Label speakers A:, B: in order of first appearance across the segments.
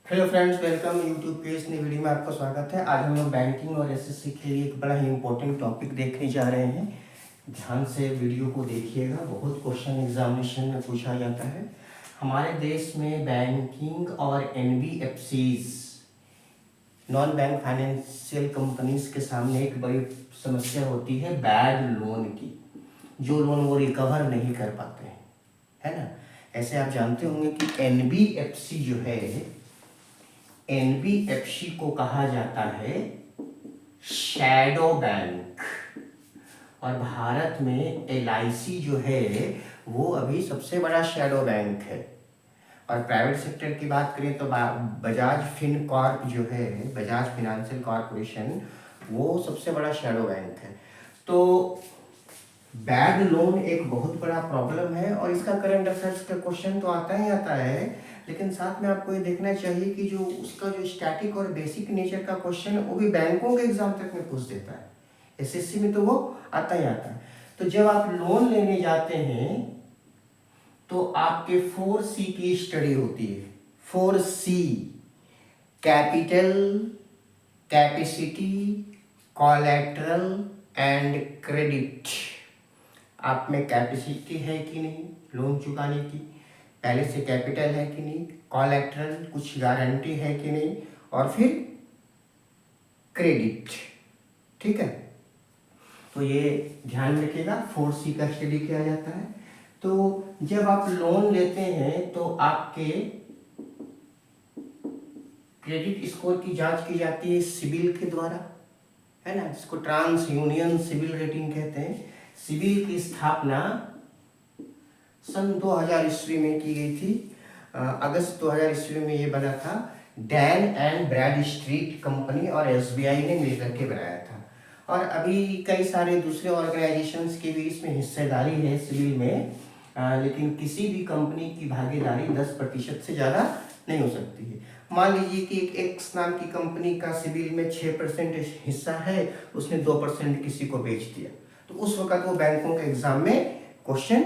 A: Hello friends, welcome YouTube पे इस नई वीडियो में आपका स्वागत है। आज हम लोग बैंकिंग और एसएससी के लिए एक बड़ा ही इंपॉर्टेंट टॉपिक देखने जा रहे हैं। ध्यान से वीडियो को देखिएगा, बहुत क्वेश्चन एग्जामिनेशन में पूछा जाता है। हमारे देश में बैंकिंग और NBFCs, non bank financial companies के सामने एक बड़ी समस्या होती है बैड लोन की। जो लोन वो रिकवर नहीं कर पाते हैं, है ना। ऐसे आप जानते होंगे कि एनबीएफसी जो है, एनबीएफसी को कहा जाता है शैडो बैंक। और भारत में एलआईसी जो है वो अभी सबसे बड़ा शैडो बैंक है। और प्राइवेट सेक्टर की बात करें तो बजाज फिनकॉर्प जो है, बजाज फिनेंशियल कॉर्पोरेशन, वो सबसे बड़ा शैडो बैंक है। तो बैड लोन एक बहुत बड़ा प्रॉब्लम है और इसका करंट अफेयर्स का क्वेश्चन तो आता ही आता है, लेकिन साथ में आपको ये देखना चाहिए कि जो उसका जो स्टैटिक और बेसिक नेचर का क्वेश्चन है वो भी बैंकों के एग्जाम तक में पूछ देता है। एसएससी में तो वो आता ही आता है। तो जब आप लोन लेने जाते हैं तो आपके 4C की स्टडी होती है। 4C: capital, capacity, collateral and credit. आप में कैपेसिटी है कि नहीं लोन चुकाने की, पहले से कैपिटल है कि नहीं, कोलैटरल कुछ गारंटी है कि नहीं, और फिर क्रेडिट। ठीक है, तो ये ध्यान रखिएगा। 4C का स्टडी किया जाता है। तो जब आप लोन लेते हैं तो आपके क्रेडिट स्कोर की जांच की जाती है सिबिल के द्वारा, है ना, जिसको ट्रांस यूनियन सिबिल रेटिंग कहते हैं। सिबिल की स्थापना सन 2000 ईस्वी में की गई थी। अगस्त 2000 ईस्वी में ये बना था। डैन एंड ब्रैडस्ट्रीट कंपनी और एसबीआई ने मिलकर के बनाया था। और अभी कई सारे दूसरे ऑर्गेनाइजेशंस की भी इसमें हिस्सेदारी है सिबिल में, लेकिन किसी भी कंपनी की भागीदारी 10% से ज़्यादा नहीं हो सकती है। मान लीजिए कि एक एक्स नाम की कंपनी का सिबिल में 6% हिस्सा है, उसने 2% किसी को बेच दिया, तो उस वक्त वो बैंकों के एग्जाम में क्वेश्चन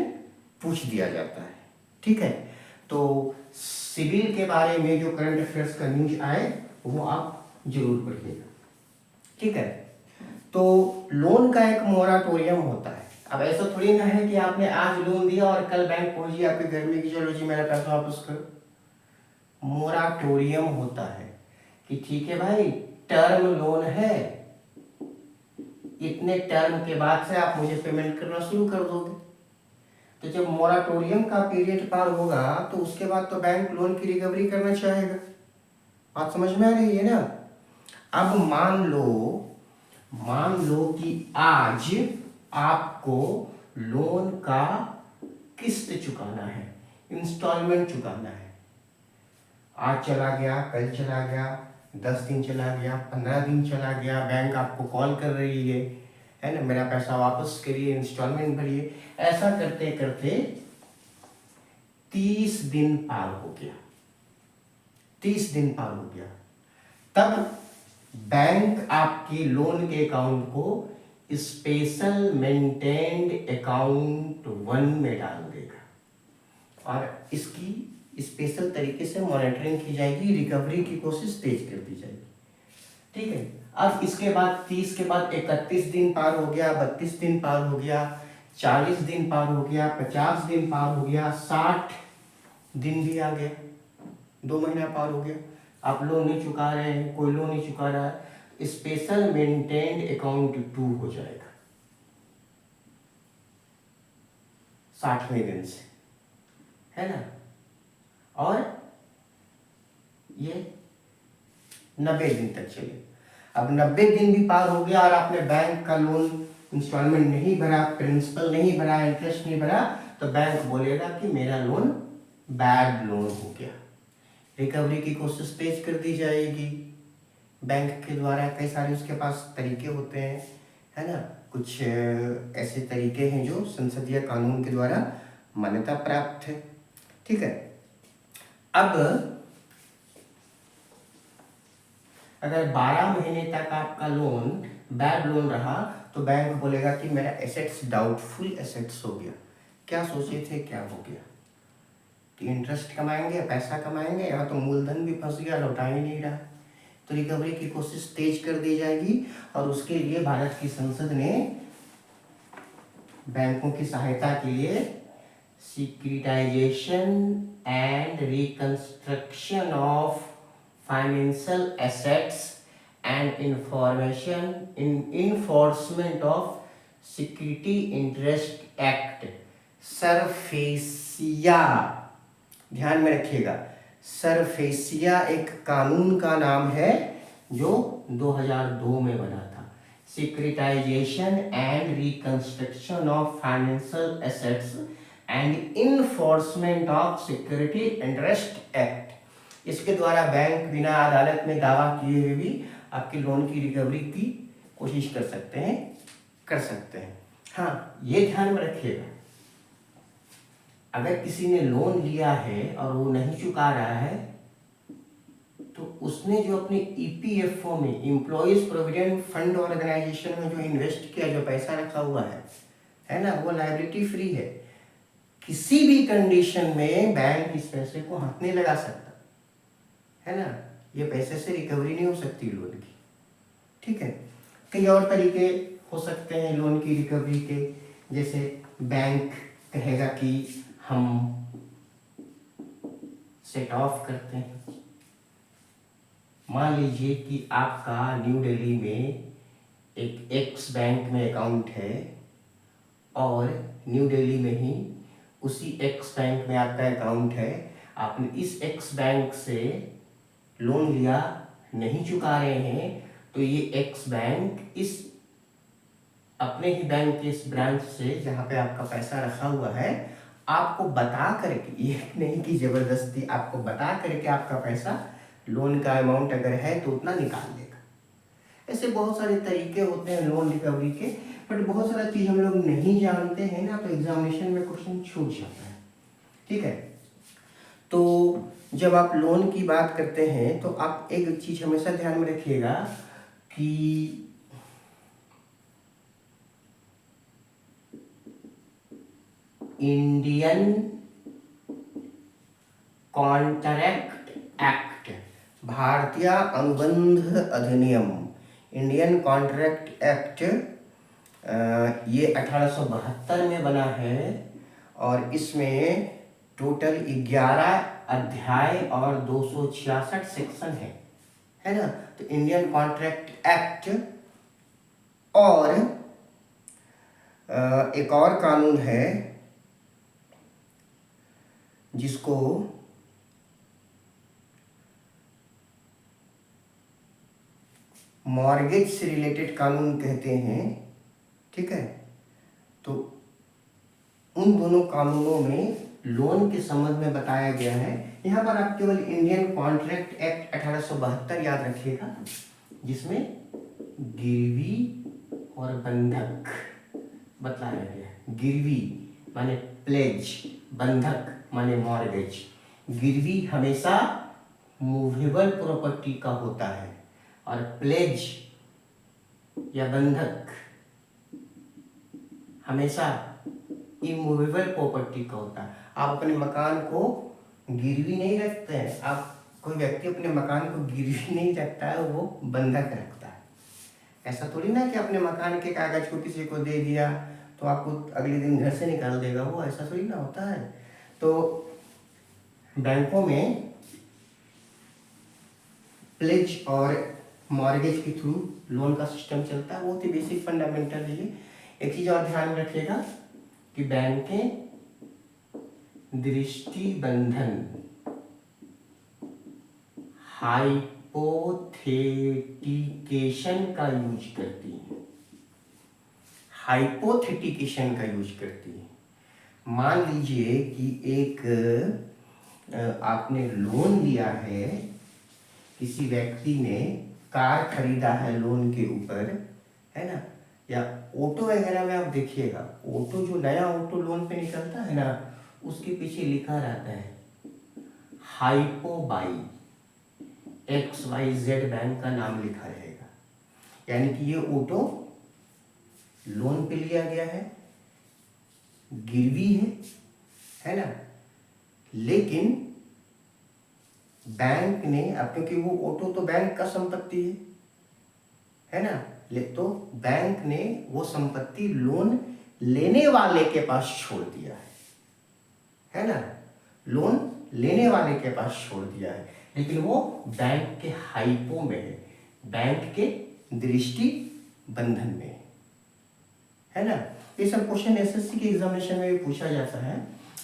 A: पूछ दिया जाता है। ठीक है, तो सिबिल के बारे में जो करंट अफेयर्स का न्यूज आए वो आप जरूर पढ़िएगा। ठीक है, तो लोन का एक मोराटोरियम होता है। अब ऐसा थोड़ी ना है कि आपने आज लोन दिया और कल बैंक पहुंच गया आपके घर में कि चलो जी मेरा पैसा वापस करो। मोराटोरियम होता है कि ठीक है भाई, टर्म लोन है, इतने टर्म के बाद से आप मुझे पेमेंट करना शुरू कर दोगे। तो जब मोराटोरियम का पीरियड पार होगा तो उसके बाद तो बैंक लोन की रिकवरी करना चाहेगा। बात समझ में आ रही है ना। अब मान लो कि आज आपको लोन का किस्त चुकाना है, इंस्टॉलमेंट चुकाना है। आज चला गया, कल चला गया, 10 दिन चला गया, 15 दिन चला गया, बैंक आपको कॉल कर रही है ना, मेरा पैसा वापस करिए, इंस्टॉलमेंट भरिए। ऐसा करते करते 30 दिन पार हो गया। 30 दिन पार हो गया, तब बैंक आपके लोन के अकाउंट को स्पेशल मेंटेन्ड अकाउंट 1 में डाल देगा और इसकी स्पेशल तरीके से मॉनिटरिंग की जाएगी, रिकवरी की कोशिश तेज कर दी जाएगी। ठीक है, अब इसके बाद 30 के बाद 31 दिन पार हो गया, 32 दिन पार हो गया, 40 दिन पार हो गया, 50 दिन पार हो गया, 60 दिन भी आ गया, 2 महीना पार हो गया। आप लोन नहीं चुका रहे हैं, कोई लोन नहीं चुका रहा है, स्पेशल मेंटेन्ड अकाउंट 2 हो जाएगा 60वें दिन से, है ना। और ये 90 दिन तक चले। अब 90 दिन भी पार हो गया और आपने बैंक का लोन इंस्टॉलमेंट नहीं भरा, प्रिंसिपल नहीं भरा, इंटरेस्ट नहीं भरा, तो बैंक बोलेगा कि मेरा लोन बैड लोन हो गया। रिकवरी की कोशिश तेज कर दी जाएगी बैंक के द्वारा। कई सारे उसके पास तरीके होते हैं, है ना। कुछ ऐसे तरीके हैं जो संसदीय कानून के द्वारा मान्यता प्राप्त है। ठीक है, अब अगर 12 महीने तक आपका लोन बैड लोन रहा तो बैंक बोलेगा कि मेरा एसेट्स डाउटफुल एसेट्स हो गया। क्या सोचे थे, क्या हो गया। तो इंटरेस्ट कमाएंगे, पैसा कमाएंगे, या तो मूलधन भी फंस गया, लौटा ही नहीं रहा। तो रिकवरी की कोशिश तेज कर दी जाएगी और उसके लिए भारत की संसद ने बैंकों की सहायता के लिए securitisation and reconstruction of financial assets and information in enforcement of security interest act SARFAESI, ध्यान में रखिएगा, सरफेसिया एक कानून का नाम है जो 2002 में बना था। Securitisation and reconstruction of financial assets and enforcement of security interest act. इसके द्वारा बैंक बिना अदालत में दावा किए हुए भी आपके लोन की रिकवरी की कोशिश कर सकते हैं। हाँ, ये ध्यान में रखिएगा, अगर किसी ने लोन लिया है और वो नहीं चुका रहा है तो उसने जो अपने ईपीएफओ में, एम्प्लॉयज प्रोविडेंट फंड ऑर्गेनाइजेशन में जो इन्वेस्ट किया, जो पैसा रखा हुआ है ना, वो लायबिलिटी फ्री है। किसी भी कंडीशन में बैंक इस पैसे को हाथ नहीं लगा सकता, है ना। ये पैसे से रिकवरी नहीं हो सकती लोन की, ठीक है। कई और तरीके हो सकते हैं लोन की रिकवरी के, जैसे बैंक कहेगा कि हम सेट ऑफ करते हैं। मान लीजिए कि आपका न्यू दिल्ली में एक एक्स बैंक में अकाउंट है और न्यू दिल्ली में ही उसी एक्स बैंक में आपका अकाउंट है। आपने इस एक्स बैंक से लोन लिया, नहीं चुका रहे हैं, तो ये एक्स बैंक इस अपने ही बैंक के इस ब्रांच से जहाँ पे आपका पैसा रखा हुआ है, आपको बता करके, ये नहीं कि जबरदस्ती, आपको बता करके आपका पैसा, लोन का अमाउंट अगर है तो उतना निकाल देगा। ऐसे बहुत सारे तरीके होते हैं लोन रिकवरी के, बट बहुत सारा चीज़ हम लोग नहीं जानते हैं ना, तो एग्जामिनेशन में क्वेश्चन छूट जाता है, ठीक है। तो जब आप लोन की बात करते हैं तो आप एक चीज़ हमेशा ध्यान में रखिएगा कि इंडियन कॉन्ट्रैक्ट एक्ट, भारतीय अनुबंध अधिनियम, इंडियन कॉन्ट्रैक्ट एक्ट, ये 1872 में बना है और इसमें टोटल 11 अध्याय और 266 सेक्शन है ना। तो इंडियन कॉन्ट्रैक्ट एक्ट और एक और कानून है जिसको मॉर्गेज से रिलेटेड कानून कहते हैं, ठीक है। तो उन दोनों कानूनों में लोन के संबंध में बताया गया है। यहाँ पर आप केवल इंडियन कॉन्ट्रैक्ट एक्ट 1872 याद रखिएगा, जिसमें गिरवी और बंधक बतलाया गया। गिरवी माने प्लेज, बंधक माने मॉर्गेज। गिरवी हमेशा मूवेबल प्रॉपर्टी का होता है और प्लेज या बंधक हमेशा इमूवेबल प्रॉपर्टी का होता है। आप अपने मकान को गिरवी नहीं रखते हैं, आप कोई व्यक्ति अपने मकान को गिरवी नहीं रखता है, वो बंधक रखता है। ऐसा थोड़ी ना कि अपने मकान के कागज को किसी को दे दिया तो आपको अगले दिन घर से निकाल देगा, वो ऐसा थोड़ी ना होता है। तो बैंकों में प्लेज और मॉर्गेज के थ्रू लोन का सिस्टम चलता है, बहुत ही बेसिक फंडामेंटल है ये। एक चीज और ध्यान में रखिएगा कि बैंकें दृष्टि बंधन, हाइपोथेटिकेशन का यूज करती है, हाइपोथेटिकेशन का यूज करती है। मान लीजिए कि एक आपने लोन लिया है, किसी व्यक्ति ने कार खरीदा है लोन के ऊपर, है ना, या ऑटो वगैरह में आप देखिएगा, ऑटो जो नया ऑटो लोन पे निकलता है ना, उसके पीछे लिखा रहता है हाइपोबाई, XYZ बैंक का नाम लिखा रहेगा। यानी कि ये ऑटो लोन पे लिया गया है, गिरवी है ना, लेकिन बैंक ने, अब क्योंकि वो ऑटो तो बैंक का संपत्ति है ना, तो बैंक ने वो संपत्ति लोन लेने वाले के पास छोड़ दिया है ना, लोन लेने वाले के पास छोड़ दिया है, लेकिन वो बैंक के हाइपो में है, बैंक के दृष्टि बंधन में है ना। ये सब क्वेश्चन एसएससी के एग्जामिनेशन में भी पूछा जाता है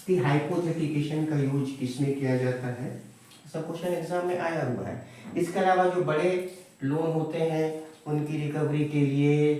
A: कि हाइपोथेटिकेशन का यूज किसमें किया जाता है, सब क्वेश्चन एग्जाम में आया हुआ है। इसके अलावा जो बड़े लोन होते हैं उनकी रिकवरी के लिए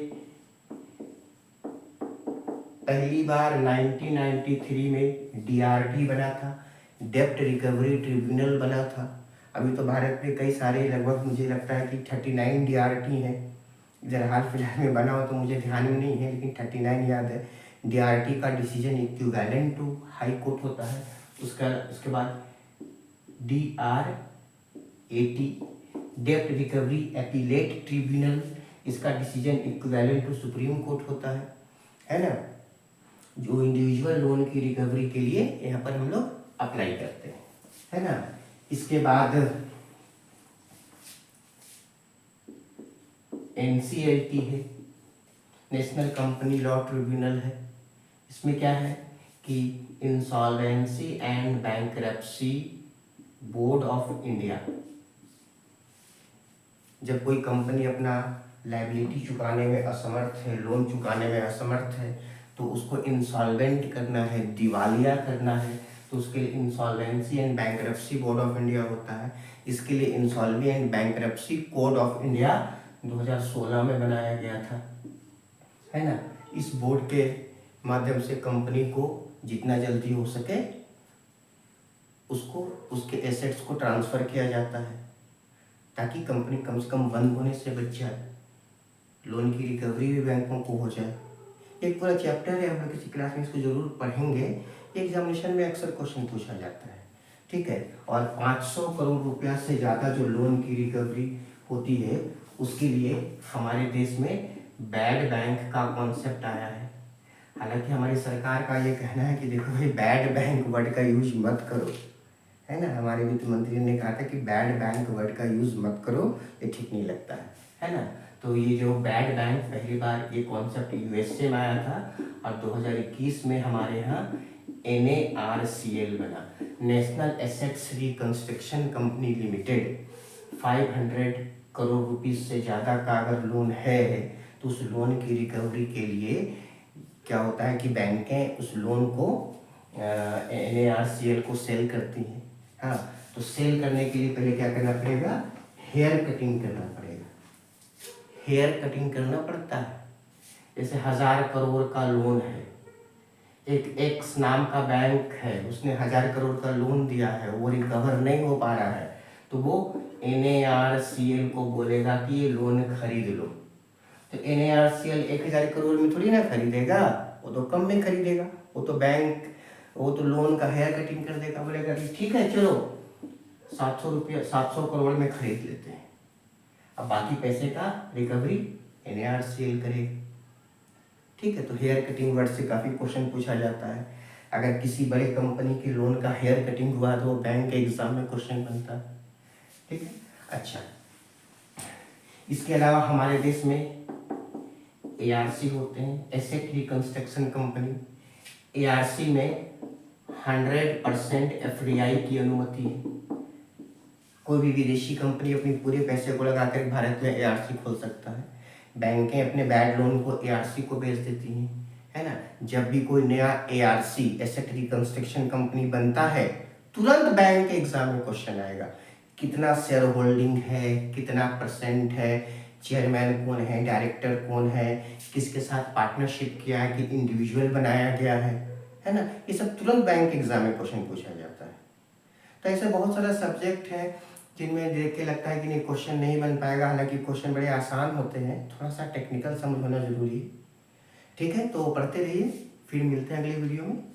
A: पहली बार 1993 में डीआरटी बना था, डेप्ट रिकवरी ट्रिब्यूनल बना था। अभी तो भारत में कई सारे, लगभग मुझे लगता है कि 39 डीआरटी हैं, इधर हाल फिलहाल में बना हो तो मुझे ध्यान में नहीं है, लेकिन 39 याद है। डीआरटी का decision equivalent to high court होता है। उसके बाद डीआरएटी डेप्ट रिकवरी अपीलेट ट्रिब्यूनल, इसका decision equivalent to supreme court होता है ना। जो इंडिविजुअल लोन की रिकवरी के लिए यहाँ पर हम लोग अप्लाई करते हैं, है ना। इसके बाद एनसीएलटी है, नेशनल कंपनी लॉ ट्रिब्यूनल है। इसमें क्या है कि insolvency and bankruptcy board of India, जब कोई कंपनी अपना लायबिलिटी चुकाने में असमर्थ है, लोन चुकाने में असमर्थ है, तो उसको इंसॉल्वेंट करना है, दिवालिया करना है, तो उसके लिए insolvency and bankruptcy board of India होता है। इसके लिए insolvency and bankruptcy code of India 2016 में बनाया गया था, है ना। इस बोर्ड के माध्यम से कंपनी को जितना जल्दी हो सके उसको उसके एसेट्स को ट्रांसफ़र किया जाता है, ताकि कंपनी कम से कम बंद होने से बच जाए, लोन की रिकवरी भी बैंकों को हो जाए। एक पूरा चैप्टर है, हम लोग किसी क्लास में इसको जरूर पढ़ेंगे, एग्जामिनेशन में अक्सर क्वेश्चन पूछा जाता है, ठीक है। और 500 करोड़ रुपया से ज़्यादा जो लोन की रिकवरी होती है उसके लिए हमारे देश में बैड बैंक का कॉन्सेप्ट आया है। हालांकि हमारी सरकार का ये कहना है कि देखो भाई बैड बैंक वर्ड का यूज मत करो, है ना। हमारे वित्त मंत्री ने कहा था कि बैड बैंक वर्ड का यूज मत करो, ये ठीक नहीं लगता है ना। तो ये जो बैड बैंक, पहली बार ये कॉन्सेप्ट यूएसए में आया था और 2021 में हमारे यहाँ NARCL बना, national assets reconstruction company limited. 500 crore rupees से ज़्यादा का अगर लोन है तो उस लोन की रिकवरी के लिए क्या होता है कि बैंकें उस लोन को NARCL को सेल करती हैं। हाँ, तो सेल करने के लिए पहले क्या करना पड़ेगा, हेयर कटिंग करना पड़ेगा, हेयर कटिंग करना पड़ता है। जैसे 1000 करोड़ का लोन है, एक एक्स नाम का बैंक है, उसने 1000 करोड़ का लोन दिया है, वो रिकवर नहीं हो पा रहा है, तो वो NARCL को बोलेगा कि ये लोन खरीद लो। तो NARCL 1000 करोड़ में थोड़ी ना खरीदेगा, वो तो कम में खरीदेगा, वो तो बैंक, वो तो लोन का हेयर कटिंग कर देगा, बोलेगा कि ठीक है चलो 700 करोड़ में खरीद लेते हैं, अब बाकी पैसे का रिकवरी NARCL करेगा, ठीक है। तो हेयर कटिंग वर्ड से काफ़ी क्वेश्चन पूछा जाता है। अगर किसी बड़े कंपनी के लोन का हेयर कटिंग हुआ तो बैंक के एग्जाम में क्वेश्चन बनता है, ठीक है। अच्छा, इसके अलावा हमारे देश में ARC होते हैं, एसेट रिकंस्ट्रक्शन कंपनी। ARC में 100% FDI की अनुमति है। कोई भी विदेशी कंपनी अपनी पूरे पैसे को लगाकर भारत में ARC खोल सकता है। बैंकें अपने बैड लोन को ARC को बेच देती हैं, है ना। जब भी कोई नया ARC एसेट रिकंस्ट्रक्शन कंपनी बनता है, तुरंत बैंक के एग्जाम में क्वेश्चन आएगा, कितना शेयर होल्डिंग है, कितना % है, चेयरमैन कौन है, डायरेक्टर कौन है, किसके साथ पार्टनरशिप किया है कि इंडिविजुअल बनाया गया है ना। ये सब तुरंत बैंक एग्जाम में क्वेश्चन पूछा जाता है। तो ऐसे बहुत सारा सब्जेक्ट है जिनमें देख के लगता है कि नहीं क्वेश्चन नहीं बन पाएगा, हालांकि क्वेश्चन बड़े आसान होते हैं, थोड़ा सा टेक्निकल समझ होना जरूरी है, ठीक है। तो पढ़ते रहिए, फिर मिलते हैं अगले वीडियो में।